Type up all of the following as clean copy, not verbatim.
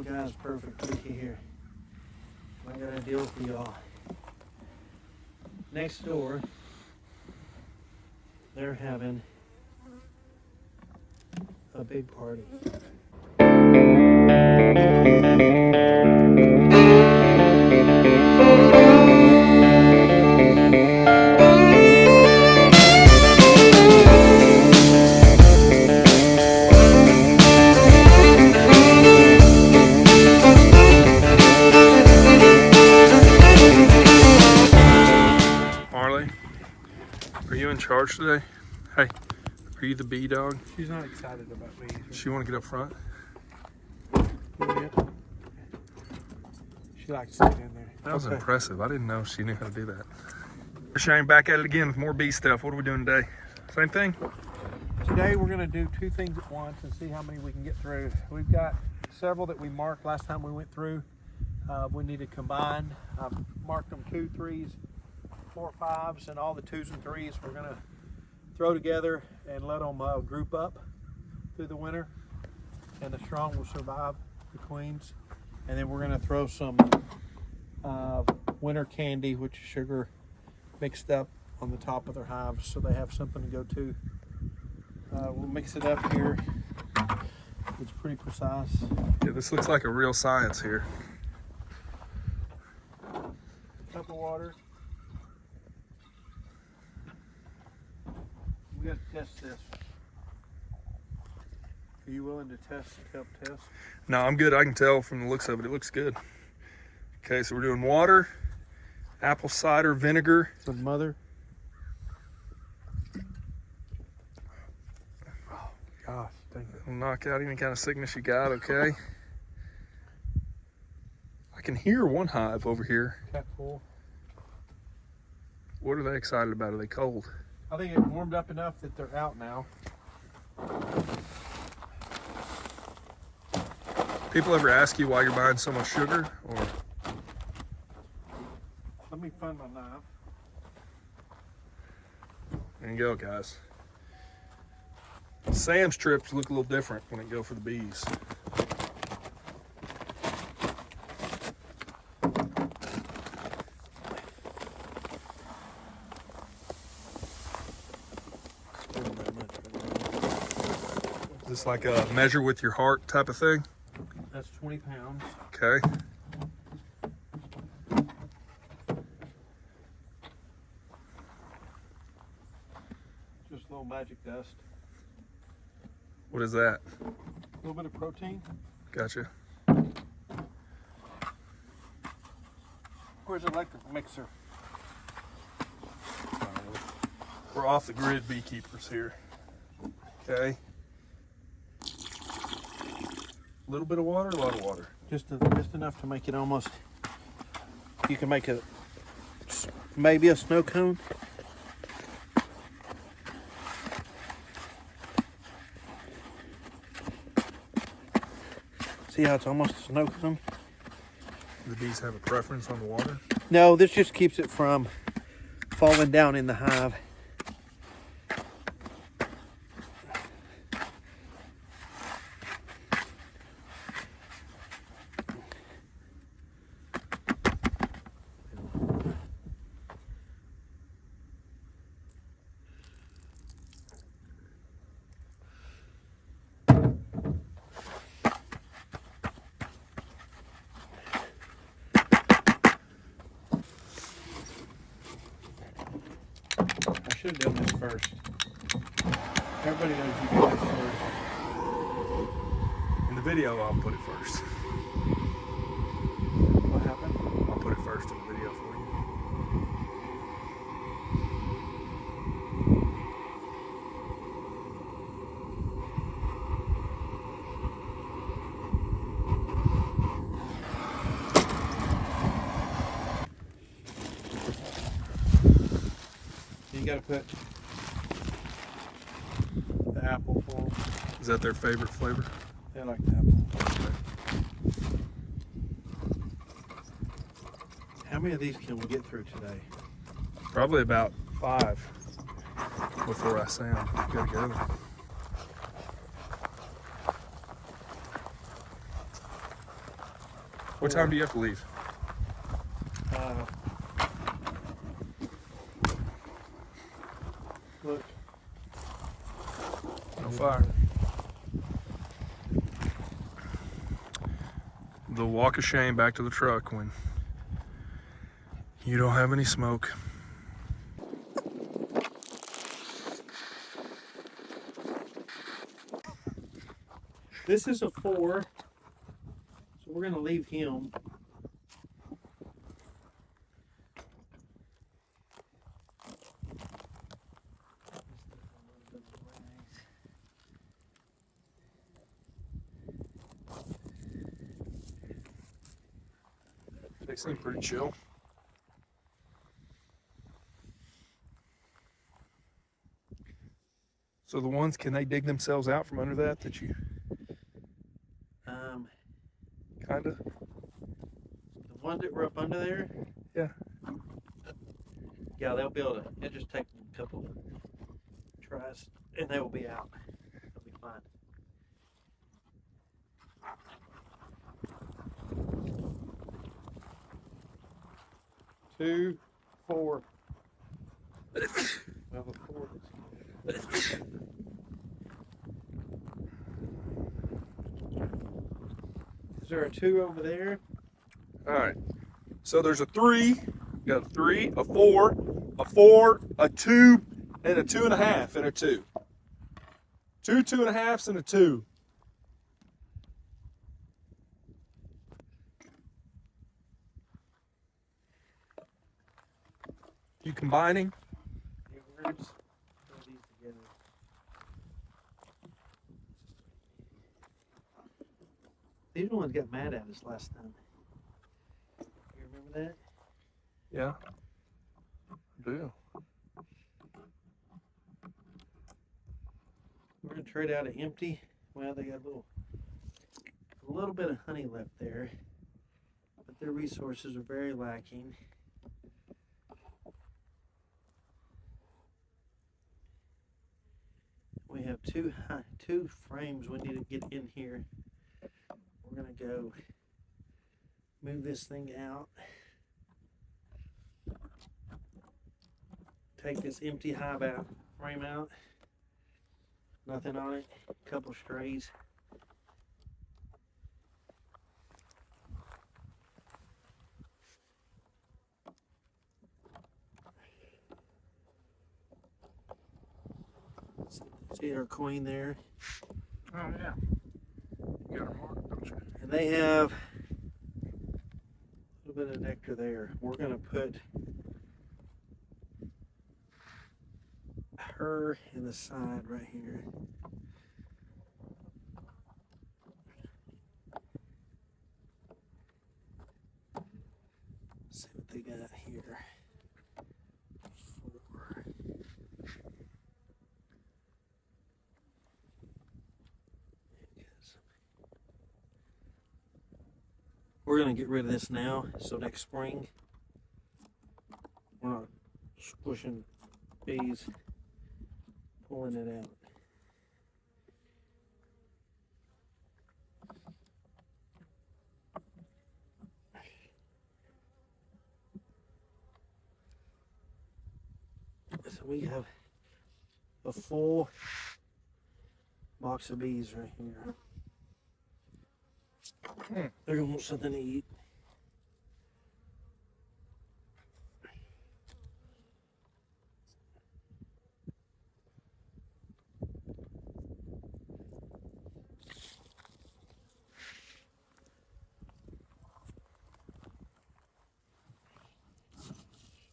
guy's perfect leaky here. I gotta deal with y'all. Next door, they're having a big party. Are you in charge today? Hey, are you the bee dog? She's not excited about bees. She want to get up front? She likes to sit in there. That was impressive. I didn't know she knew how to do that. Shane, back at it again with more bee stuff. What are we doing today? Same thing? Today we're going to do two things at once and see how many we can get through. We've got several that we marked last time we went through. We need to combine. I've marked them 2, 3s, 4, 5s, and all the 2s and 3s we're going to throw together and let them group up through the winter, and the strong will survive the queens. And then we're going to throw some winter candy, which is sugar mixed up, on the top of their hives so they have something to go to. We'll mix it up here. It's pretty precise. Yeah, this looks like a real science here. Cup of water. We got to test this. Are you willing to help test? No, I'm good. I can tell from the looks of it. It looks good. Okay, so we're doing water, apple cider vinegar. Some mother. Oh, gosh, dang it. It'll knock out any kind of sickness you got, okay? I can hear one hive over here. Cat full. What are they excited about? Are they cold? I think it warmed up enough that they're out now. People ever ask you why you're buying so much sugar? Or let me find my knife. there you go, guys. Sam's trips look a little different when it go for the bees. Is this like a measure with your heart type of thing? That's 20 pounds. Okay. Just a little magic dust. What is that? A little bit of protein. Gotcha. Where's the electric mixer? We're off the grid beekeepers here. Okay. A little bit of water, a lot of water. Just enough to make it almost. You can make maybe a snow cone. See how it's almost a snow cone? Do the bees have a preference on the water? No, this just keeps it from falling down in the hive. I should have done this first. Everybody knows you do this first. In the video, I'll put it first. What happened? I'll put it first in the video for you. You gotta put the apple for them. Is that their favorite flavor? They like the apple. How many of these can we get through today? Probably about 5 before I say them go together. What time do you have to leave? Look. No fire. The walk of shame back to the truck when you don't have any smoke. This is a 4, so we're going to leave him. They seem pretty chill. So the ones, can they dig themselves out from under that you kind of? The ones that were up under there? Yeah. Yeah, they'll be able to. It just take a couple of tries, and they will be out. They'll be fine. Two, 4. Well, a 4 is Is there a 2 over there? All right. So there's a 3, you got a 3, a 4, a 4, a 2, and a 2.5, and a 2. 2 2.5s and a 2. You combining? Yeah, we're just throw these together. These ones got mad at us last time. You remember that? Yeah. I do. We're gonna trade out an empty. Well, they got a little bit of honey left there, but their resources are very lacking. We have two frames we need to get in here. We're gonna go move this thing out. Take this empty hive out, frame out. Nothing on it. A couple strays. See our queen there. Oh, yeah. You got a mark, don't you? And they have a little bit of nectar there. We're going to put her in the side right here. Let's see what they got here. 4. We're going to get rid of this now, so next spring we're not squishing bees, pulling it out. So we have a full box of bees right here. They're gonna want something to eat.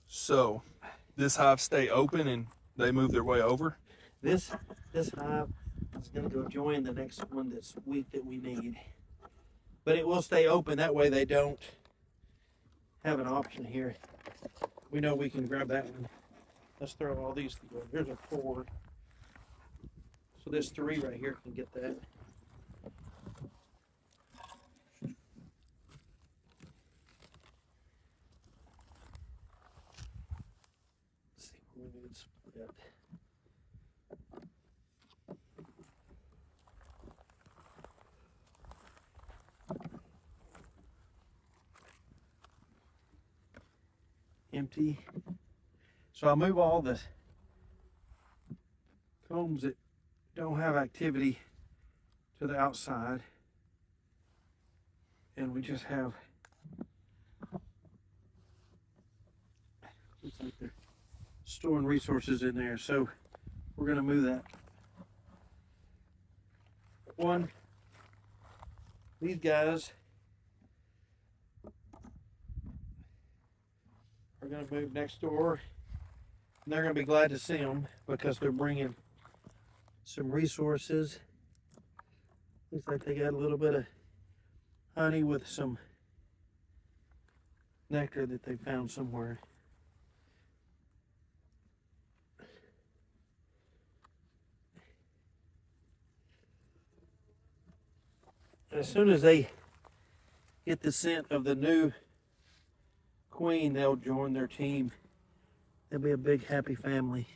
So, this hive stay open and they move their way over? This hive is gonna go join the next one that's weak that we need. But it will stay open, that way they don't have an option here. We know we can grab that one. Let's throw all these together. Here's a 4. So this 3 right here can get that. Let's see where we need to split. empty. So I'll move all the combs that don't have activity to the outside. And we just have, looks like they're storing resources in there. So we're gonna move that. These guys are going to move next door, and they're going to be glad to see them because they're bringing some resources. Looks like they got a little bit of honey with some nectar that they found somewhere. As soon as they get the scent of the new queen, they'll join their team. They'll be a big happy family.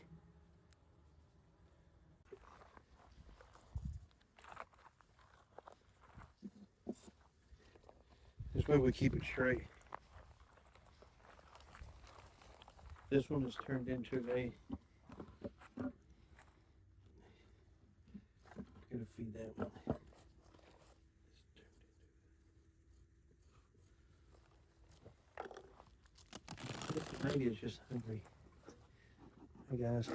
This way we keep it straight. This one is turned into a, gonna feed that one. Maybe it's just hungry. Hey guys.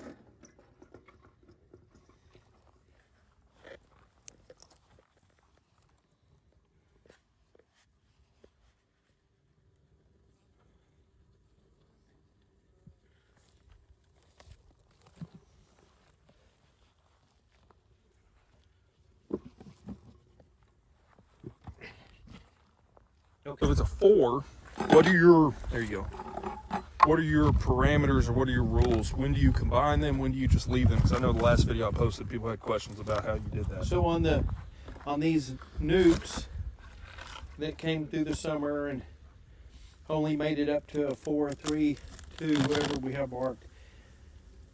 Okay. If it's a 4, what are your, there you go. What are your parameters or what are your rules? When do you combine them? When do you just leave them? Because I know the last video I posted, people had questions about how you did that. So on these nukes that came through the summer and only made it up to a 4, 3, 2, whatever we have marked,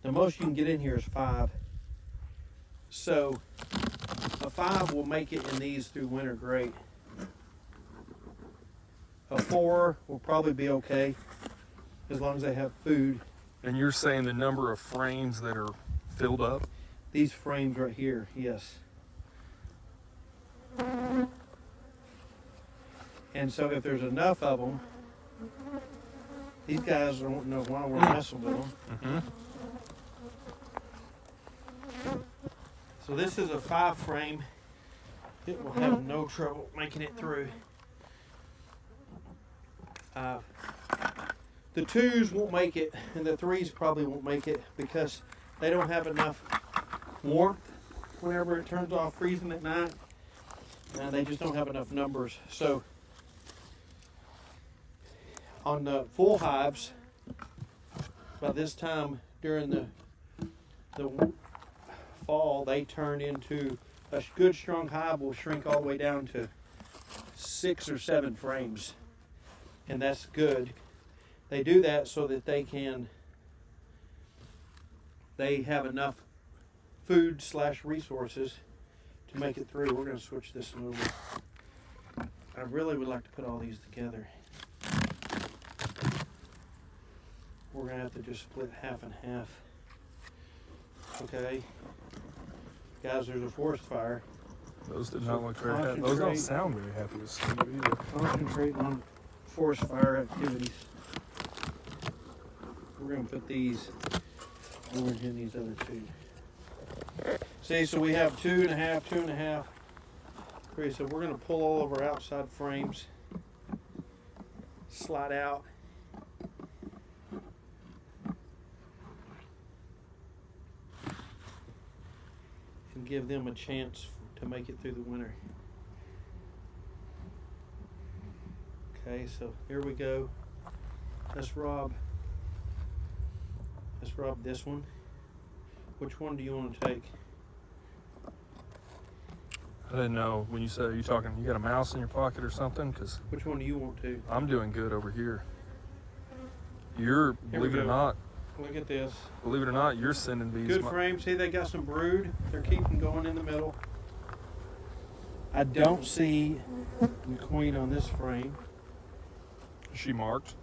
the most you can get in here is 5. So a 5 will make it in these through winter great. A 4 will probably be okay as long as they have food. And you're saying the number of frames that are filled up? These frames right here, yes. And so if there's enough of them, these guys don't know why we're messing with them. So this is a 5 frame. It will have no trouble making it through. The 2s won't make it, and the 3s probably won't make it because they don't have enough warmth whenever it turns off freezing at night, and they just don't have enough numbers. So on the full hives, by this time during the fall, they turn into a good strong hive will shrink all the way down to 6 or 7 frames, and that's good. They do that so that they have enough food / resources to make it through. We're going to switch this over. I really would like to put all these together. We're going to have to just split half and half. Okay. Guys, there's a forest fire. Those did not look very happy. Those don't sound very happy to see either. Concentrate on forest fire activities. We're going to put these over in these other 2. See, so we have 2.5, 2.5. Okay, so we're going to pull all of our outside frames, slide out. And give them a chance to make it through the winter. Okay, so here we go. Let's rob this one. Which one do you want to take? I didn't know when you said, are you talking, you got a mouse in your pocket or something? Because Which one do you want to? I'm doing good over here. You're, believe it or not, Look at this. believe it or not, you're sending these. Good frame. See, they got some brood. They're keeping going in the middle. I don't see the queen on this frame. Is she marked?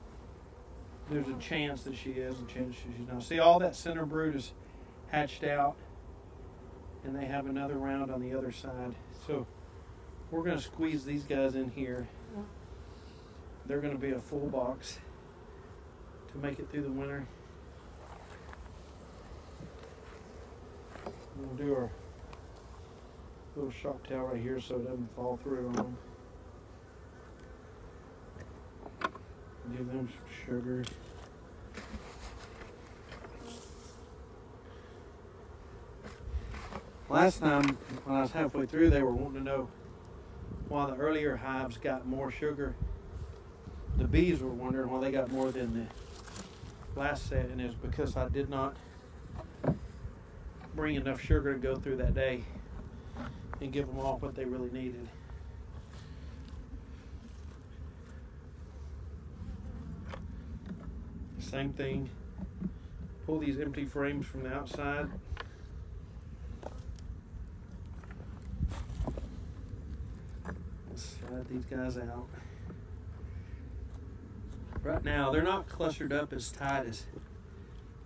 there's a chance that she is, and a chance she's not. See, all that center brood is hatched out, and they have another round on the other side. So we're going to squeeze these guys in here. They're going to be a full box to make it through the winter. We'll do our little shock tail right here so it doesn't fall through on them. Give them some sugar. Last time when I was halfway through, they were wanting to know why the earlier hives got more sugar. The bees were wondering why they got more than the last set, and it's because I did not bring enough sugar to go through that day and give them all what they really needed. Same thing. Pull these empty frames from the outside. Slide these guys out. Right now, they're not clustered up as tight as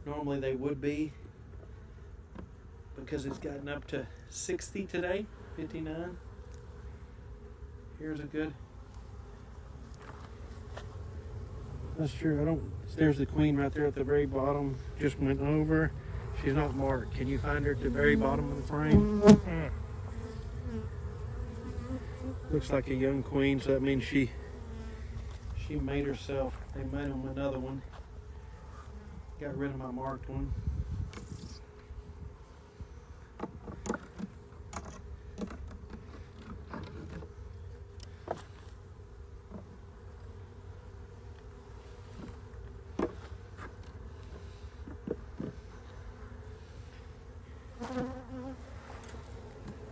normally they would be because it's gotten up to 60 today, 59. Here's a good. That's true. I don't. There's the queen right there at the very bottom. Just went over. She's not marked. Can you find her at the very bottom of the frame? Looks like a young queen, so that means she made herself. They made them another one. Got rid of my marked one.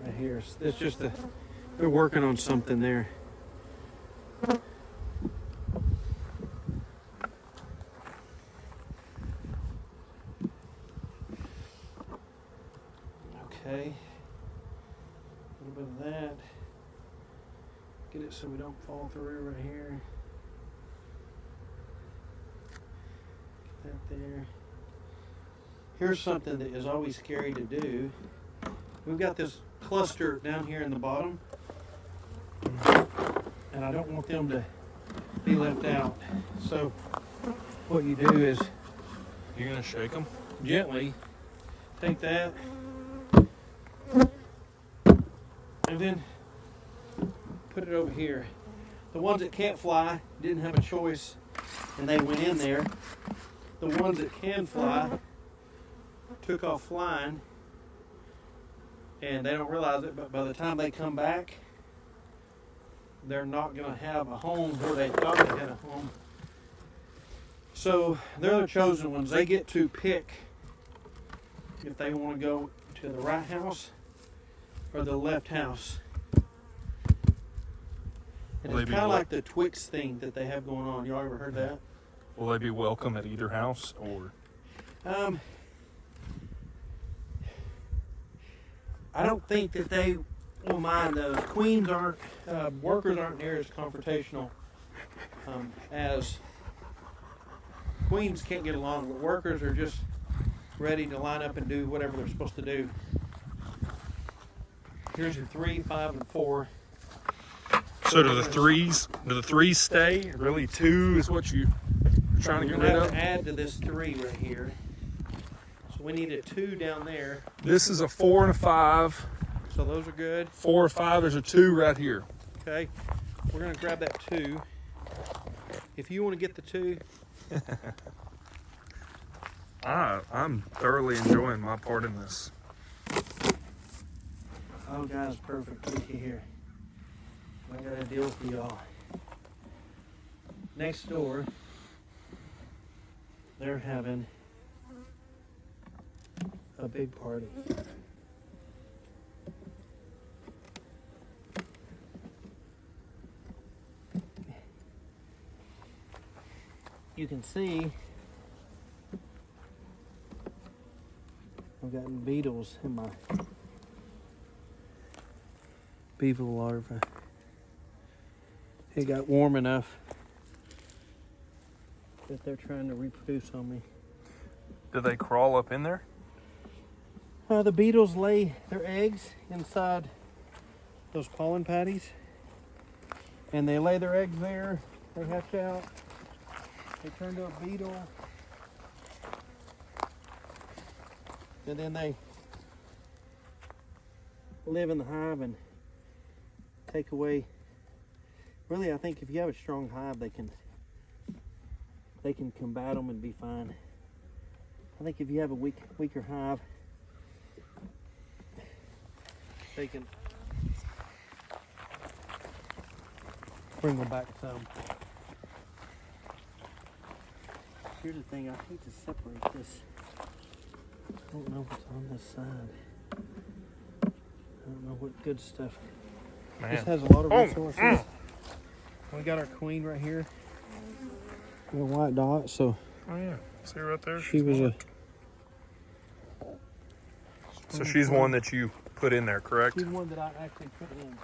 Right here. It's just they're working on something there. Okay. A little bit of that. Get it so we don't fall through right here. Get that there. Here's something that is always scary to do. We've got this cluster down here in the bottom, and I don't want them to be left out. So what you do is You're gonna shake them? gently take that and then put it over here. The ones that can't fly didn't have a choice and they went in there. The ones that can fly took off flying, and they don't realize it, but by the time they come back, they're not going to have a home where they thought they had a home. So they're the chosen ones. They get to pick if they want to go to the right house or the left house. And Will it's they be kind of like the Twix thing that they have going on. Y'all ever heard that? Will they be welcome at either house, or? I don't think that they will mind. The queens aren't, workers aren't near as confrontational as queens can't get along, but workers are just ready to line up and do whatever they're supposed to do. Here's your 3, 5, and 4. So do the threes stay? Really, 2 is what you're trying to get We're rid going to of? have to add to this 3 right here. So we need a 2 down there. This is a 4 and a 5. So those are good. 4 or 5, there's a 2 right here. Okay. We're going to grab that 2. If you want to get the 2, I'm thoroughly enjoying my part in this. oh guys, perfect. Look here. I got a deal for y'all. Next door, they're having a big party. You can see I've gotten beetles in my beetle larvae. It got warm enough that they're trying to reproduce on me. Do they crawl up in there? The beetles lay their eggs inside those pollen patties, and they lay their eggs there. They hatch out. They turn to a beetle, and then they live in the hive and take away. Really, I think if you have a strong hive, they can combat them and be fine. I think if you have a weaker hive, they can bring them back some. Here's the thing, I hate to separate this. I don't know what's on this side. I don't know what good stuff. Man. This has a lot of resources. We got our queen right here. The white dot, so. Oh yeah, see her right there? She was a. So she's one that you put in there, correct? She's one that I actually put in.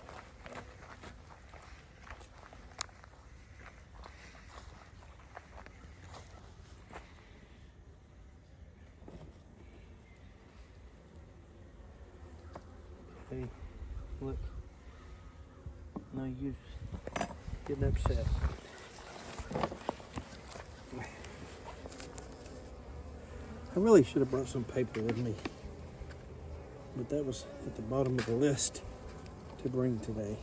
Hey, look. No use getting upset. I really should have brought some paper with me, but that was at the bottom of the list to bring today.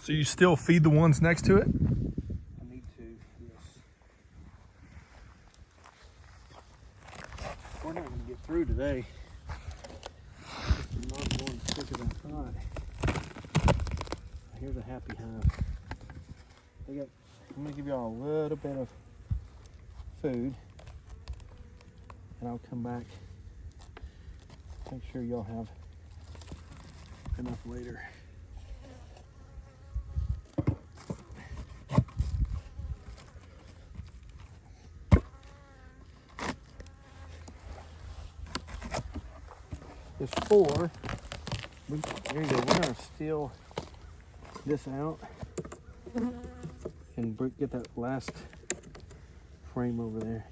So you still feed the ones next to it? I need to, yes. We're not going to get through today. It's not going as quick as I thought. Here's a happy hive. I'm going to give y'all a little bit of food, and I'll come back. Make sure y'all have enough later. There's 4. There you go. We're gonna steal this out and get that last frame over there.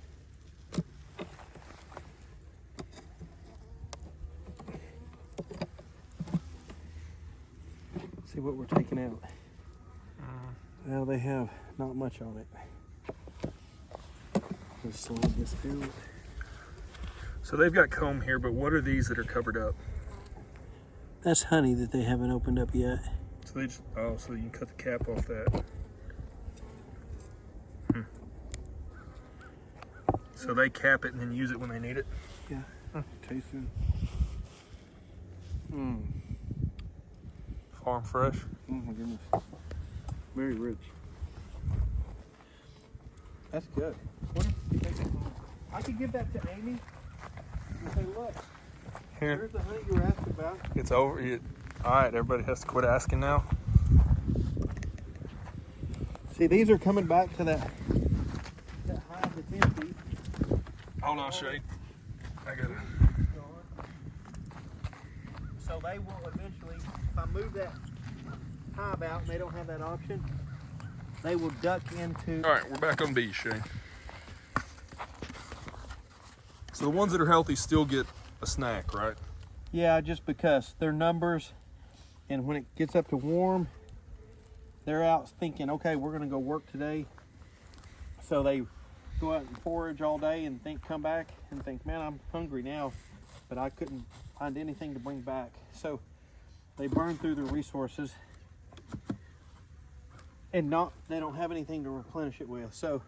See what we're taking out. Well, they have not much on it. Let's slide this out. So they've got comb here, but what are these that are covered up? That's honey that they haven't opened up yet. So they just, oh, so you can cut the cap off that. So they cap it and then use it when they need it? Yeah. Tasting. Farm fresh? Oh my goodness. Very rich. That's good. I could give that to Amy and say, look, Here. here's the honey you were asking about. It's over. All right, everybody has to quit asking now. See, these are coming back to that hive that's empty. Hold on, Shay. I got it. So they will eventually, if I move that hive out and they don't have that option, they will duck into. All right, we're back on bees, Shay. So the ones that are healthy still get a snack, right? Yeah, just because their numbers, and when it gets up to warm, they're out thinking, okay, we're gonna go work today. So they go out and forage all day and come back and think, man, I'm hungry now, but I couldn't find anything to bring back. So they burn through their resources and they don't have anything to replenish it with. So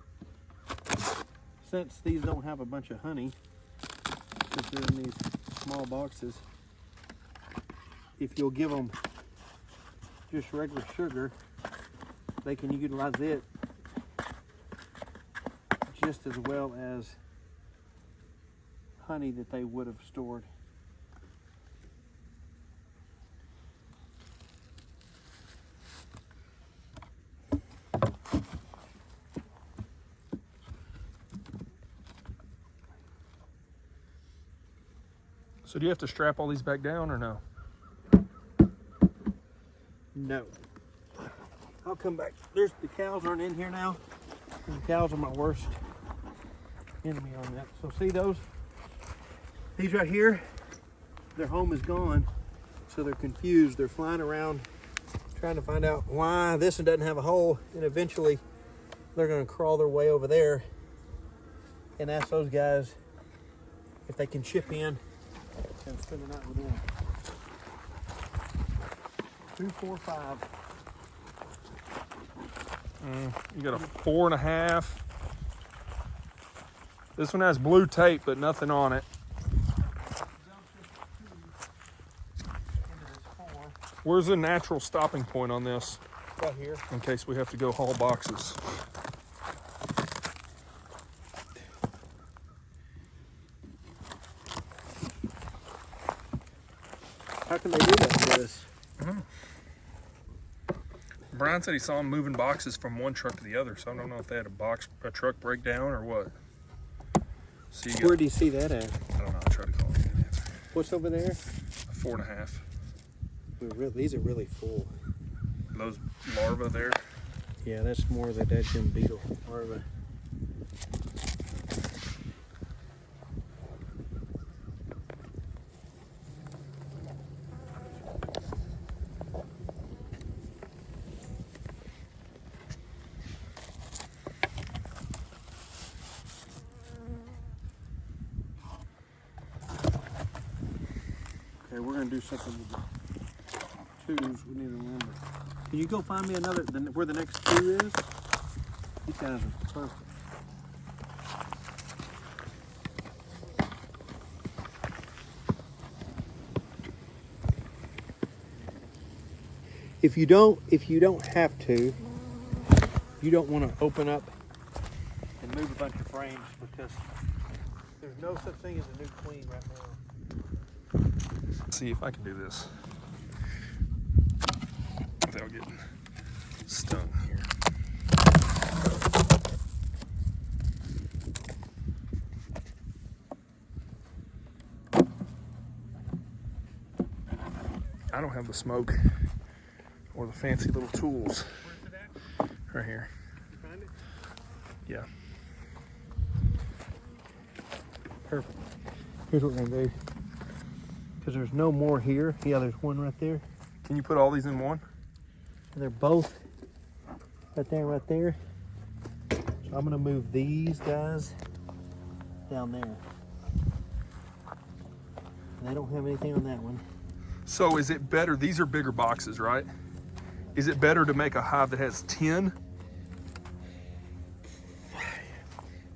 since these don't have a bunch of honey, since they're in these small boxes, if you'll give them just regular sugar, they can utilize it just as well as honey that they would have stored. So do you have to strap all these back down or no? No. I'll come back. The cows aren't in here now. The cows are my worst enemy on that. So see those? These right here, their home is gone. So they're confused. They're flying around trying to find out why this one doesn't have a hole. And eventually they're gonna crawl their way over there and ask those guys if they can chip in and spend the night with them. 2, 4, 5. You got a 4.5. This one has blue tape, but nothing on it. Where's the natural stopping point on this? Right here. In case we have to go haul boxes. How can they do that to us? Brian said he saw him moving boxes from one truck to the other, so I don't know if they had a truck breakdown or what. So Where do you see that at? I don't know. I tried to call him. What's over there? A 4.5. These are really full. Those larvae there. Yeah, that's more of the dead beetle larva. Okay, we're gonna do something with the twos. We need to remember. Can you go find me another, where the next 2 is? These guys are perfect. If you don't have to, you don't want to open up and move a bunch of frames because there's no such thing as a new queen right now. Let's see if I can do this without getting stung here. I don't have the smoke or the fancy little tools. Where's it at? Right here. You find it? Yeah. Perfect. Here's what we're gonna do. Because there's no more here. Yeah, there's one right there. Can you put all these in one? And they're both right there and right there. So I'm gonna move these guys down there. And they don't have anything on that one. So is it better, these are bigger boxes, right? Is it better to make a hive that has 10?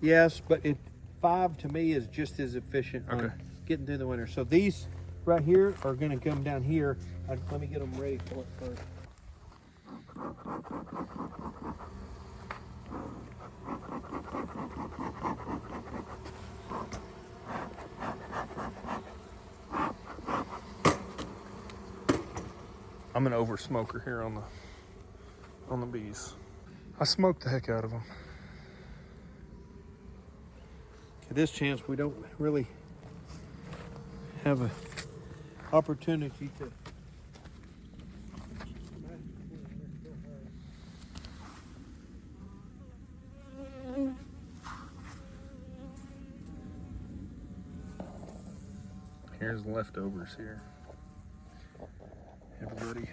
Yes, but 5 to me is just as efficient on getting through the winter. So these right here are gonna come down here. Let me get them ready for it first. I'm an over smoker here on the bees. I smoked the heck out of them. At this chance, we don't really have an opportunity to. Here's the leftovers here. Everybody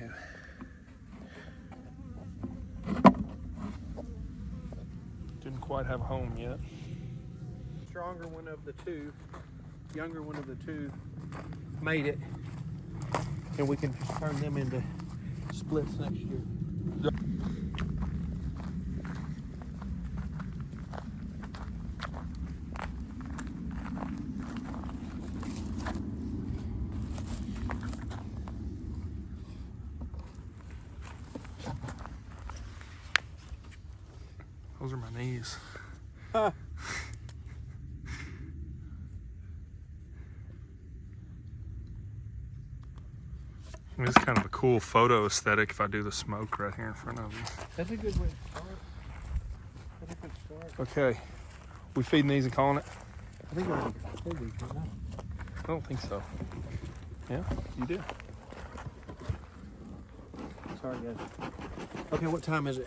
didn't quite have a home yet. Stronger one of the two, younger one of the two made it, and we can just turn them into splits next year. Those are my knees. Huh. It's kind of a cool photo aesthetic if I do the smoke right here in front of you. That's a good way to start. That's a good start. Okay, we feeding these and calling it? I think I fed these, didn't I? I don't think so. Yeah, you do. Sorry, guys. Okay, what time is it?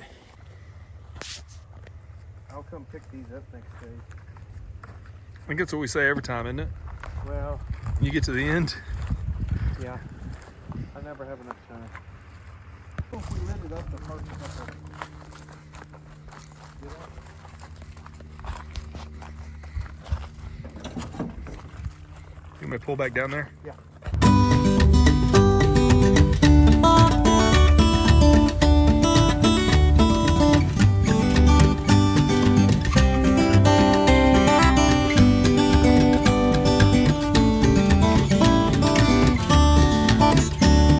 I'll come pick these up next day. I think that's what we say every time, isn't it? Well, You get to the end. yeah. I never have enough time. If we lit it up the first couple. You want me to pull back down there? Yeah.